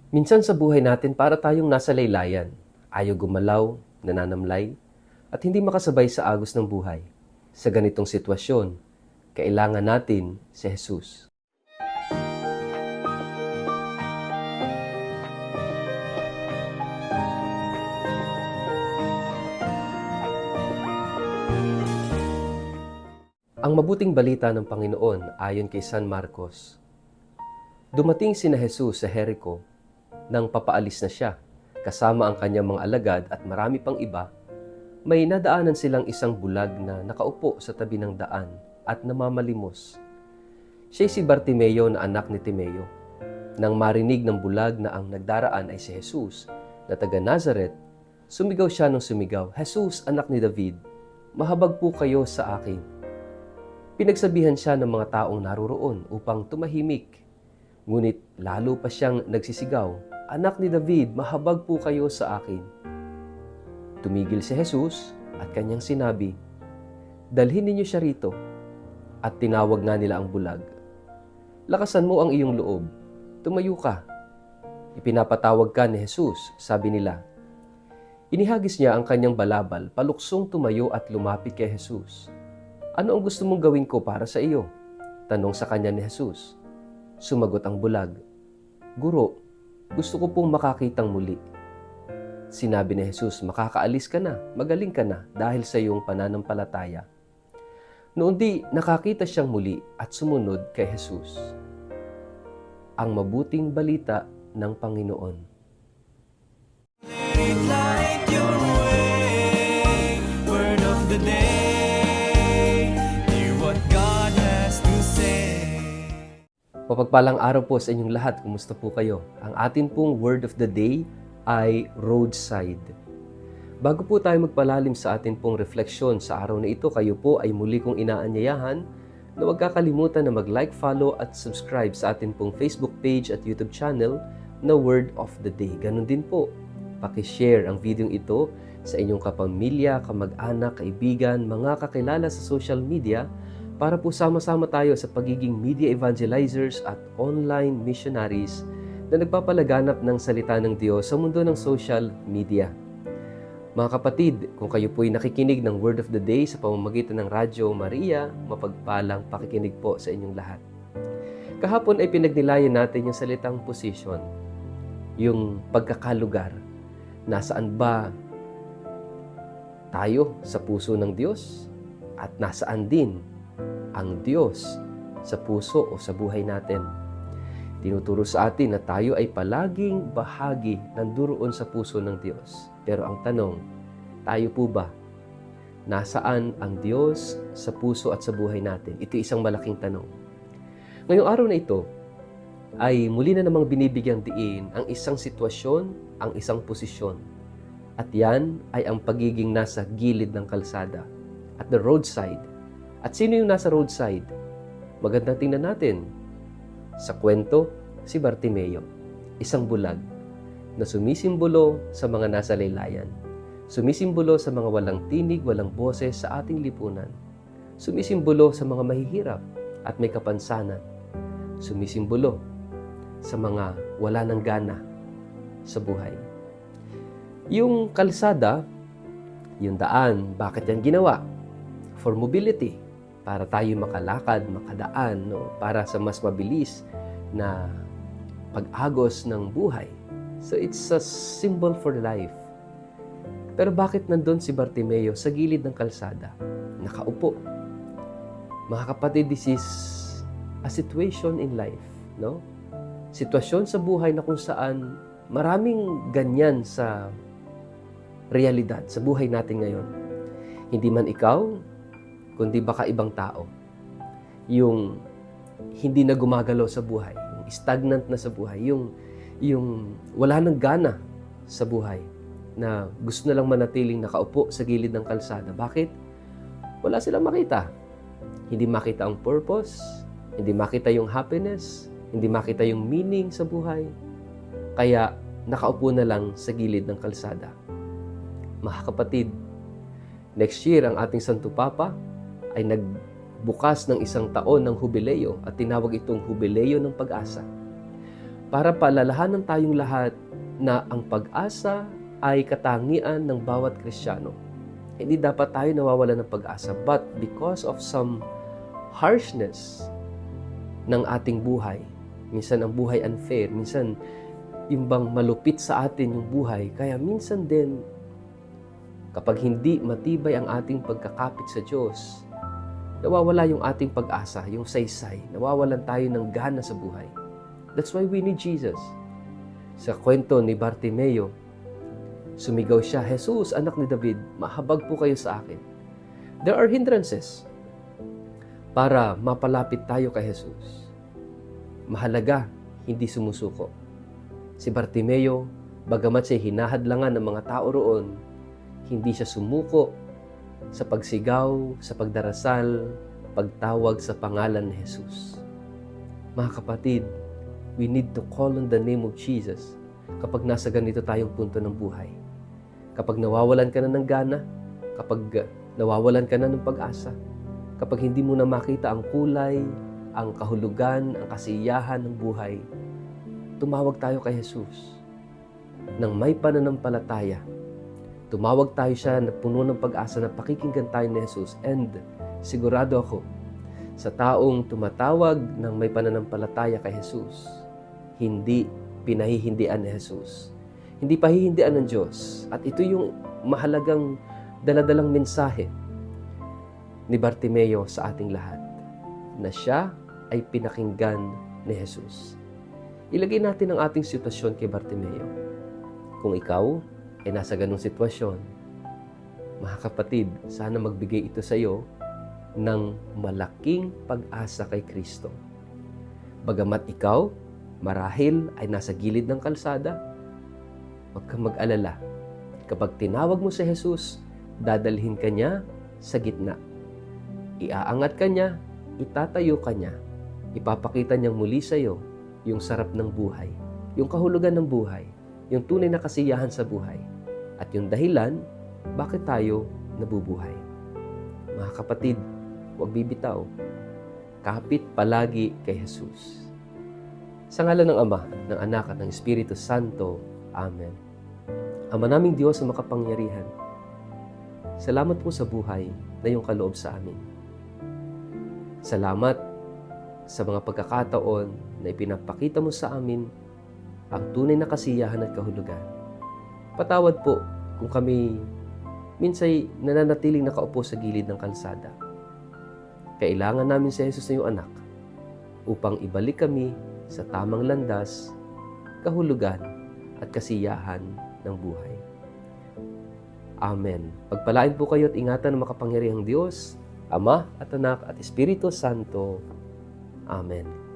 Minsan sa buhay natin para tayong nasa laylayan, ayaw gumalaw, nananamlay, at hindi makasabay sa agos ng buhay. Sa ganitong sitwasyon, kailangan natin si Jesus. Ang mabuting balita ng Panginoon ayon kay San Marcos. Dumating sina Jesus sa Jericho nang papaalis na siya, kasama ang kanyang mga alagad at marami pang iba. May nadaanan silang isang bulag na nakaupo sa tabi ng daan at namamalimos. Siya'y si Bartimeo na anak ni Timeo. Nang marinig ng bulag na ang nagdaraan ay si Jesus na taga Nazaret, sumigaw siya ng sumigaw, "Jesus, anak ni David, mahabag po kayo sa akin." Pinagsabihan siya ng mga taong naroroon upang tumahimik. Ngunit lalo pa siyang nagsisigaw, "Anak ni David, mahabag po kayo sa akin." Tumigil si Jesus at kanyang sinabi, "Dalhin ninyo siya rito." At tinawag nga nila ang bulag. "Lakasan mo ang iyong loob. Tumayo ka." Ipinapatawag ka ni Jesus, sabi nila. Inihagis niya ang kanyang balabal, paluksong tumayo at lumapit kay Jesus. "Ano ang gusto mong gawin ko para sa iyo?" Tanong sa kanya ni Jesus. Sumagot ang bulag, "Guro, gusto ko pong makakitang muli." Sinabi ni Jesus, "Makakaalis ka na, magaling ka na dahil sa iyong pananampalataya." Noon di nakakita siyang muli at sumunod kay Jesus. Ang mabuting balita ng Panginoon. Let it light your way. Word of the day. Hear what God has to say. Mapagpalang araw po sa inyong lahat. Kumusta po kayo? Ang atin pong word of the day ay roadside. Bago po tayo magpalalim sa atin pong refleksyon sa araw na ito, kayo po ay muli kong inaanyayahan na huwag kakalimutan na mag-like, follow at subscribe sa atin pong Facebook page at YouTube channel na Word of the Day. Ganon din po, pakishare ang video ito sa inyong kapamilya, kamag-anak, kaibigan, mga kakilala sa social media para po sama-sama tayo sa pagiging media evangelizers at online missionaries na nagpapalaganap ng salita ng Diyos sa mundo ng social media. Mga kapatid, kung kayo po'y nakikinig ng Word of the Day sa pamamagitan ng Radyo Maria, mapagpalang pakikinig po sa inyong lahat. Kahapon ay pinagnilayan natin yung salitang position, yung pagkakalugar. Nasaan ba tayo sa puso ng Diyos? At nasaan din ang Diyos sa puso o sa buhay natin? Tinuturo sa atin na tayo ay palaging bahagi ng duroon sa puso ng Diyos. Pero ang tanong, tayo po ba? Nasaan ang Diyos sa puso at sa buhay natin? Ito isang malaking tanong. Ngayong araw na ito, ay muli na namang binibigyang diin ang isang sitwasyon, ang isang posisyon. At yan ay ang pagiging nasa gilid ng kalsada, at the roadside. At sino yung nasa roadside? Magandang tingnan natin. Sa kwento, si Bartimeo, isang bulag na sumisimbolo sa mga nasa laylayan. Sumisimbolo sa mga walang tinig, walang boses sa ating lipunan. Sumisimbolo sa mga mahihirap at may kapansanan. Sumisimbolo sa mga wala ng gana sa buhay. Yung kalsada, yung daan, bakit yan ginawa? For mobility, para tayo makalakad, makadaan, no? Para sa mas mabilis na pag-agos ng buhay. So it's a symbol for life. Pero bakit nandun si Bartimeo sa gilid ng kalsada? Nakaupo. Mga kapatid, this is a situation in life, no? Sitwasyon sa buhay na kung saan maraming ganyan sa realidad, sa buhay natin ngayon. Hindi man ikaw, kundi baka ibang tao. Yung hindi na gumagalaw sa buhay, yung stagnant na sa buhay, yung wala nang gana sa buhay, na gusto na lang manatiling nakaupo sa gilid ng kalsada. Bakit? Wala silang makita. Hindi makita ang purpose, hindi makita yung happiness, hindi makita yung meaning sa buhay. Kaya nakaupo na lang sa gilid ng kalsada. Mga kapatid, next year ang ating Santo Papa ay nagbukas ng isang taon ng hubileo at tinawag itong hubileo ng pag-asa. para paalalahanan tayong lahat na ang pag-asa ay katangian ng bawat Kristiyano. Hindi dapat tayo nawawalan ng pag-asa, but because of some harshness ng ating buhay, minsan ang buhay unfair, minsan yung bang malupit sa atin yung buhay, kaya minsan din kapag hindi matibay ang ating pagkakapit sa Diyos, nawawala yung ating pag-asa, yung saysay, nawawalan tayo ng gana sa buhay. That's why we need Jesus. Sa kwento ni Bartimeo, sumigaw siya, Jesus, anak ni David, mahabag po kayo sa akin. There are hindrances para mapalapit tayo kay Jesus. Mahalaga, hindi sumusuko. Si Bartimeo, bagamat siya hinahadlangan ng mga tao roon, hindi siya sumuko sa pagsigaw, sa pagdarasal, pagtawag sa pangalan ni Jesus. Mga kapatid, we need to call on the name of Jesus kapag nasa ganito tayong punto ng buhay. Kapag nawawalan ka na ng gana, kapag nawawalan ka na ng pag-asa, kapag hindi mo na makita ang kulay, ang kahulugan, ang kasiyahan ng buhay, tumawag tayo kay Jesus nang may pananampalataya. Tumawag tayo siya na puno ng pag-asa na pakikinggan tayo ni Jesus. And sigurado ako, sa taong tumatawag ng may pananampalataya kay Jesus, hindi pinahihindian ni Jesus. Hindi pahihindian ng Diyos. At ito yung mahalagang daladalang mensahe ni Bartimeo sa ating lahat, na siya ay pinakinggan ni Jesus. Ilagay natin ang ating sitwasyon kay Bartimeo. Kung ikaw ay nasa ganung sitwasyon, mga kapatid, sana magbigay ito sa iyo ng malaking pag-asa kay Kristo. Bagamat ikaw, marahil ay nasa gilid ng kalsada, huwag kang mag-alala. Kapag tinawag mo si Jesus, dadalhin ka niya sa gitna. Iaangat ka niya, itatayo ka niya. Ipapakita niyang muli sa iyo yung sarap ng buhay, yung kahulugan ng buhay, yung tunay na kasiyahan sa buhay, at yung dahilan bakit tayo nabubuhay. Mga kapatid, huwag bibitaw. Kapit palagi kay Jesus. Sa ngalan ng Ama, ng Anak at ng Espiritu Santo. Amen. Ama naming Diyos na makapangyarihan, salamat po sa buhay na iyong kaloob sa amin. Salamat sa mga pagkakataon na ipinapakita mo sa amin ang tunay na kasiyahan at kahulugan. Patawad po kung kami minsay nananatiling nakaupo sa gilid ng kalsada. Kailangan namin si Jesus na iyong anak upang ibalik kami sa tamang landas, kahulugan at kasiyahan ng buhay. Amen. Pagpalain po kayo at ingatan ng makapangyarihang Diyos, Ama at Anak at Espiritu Santo. Amen.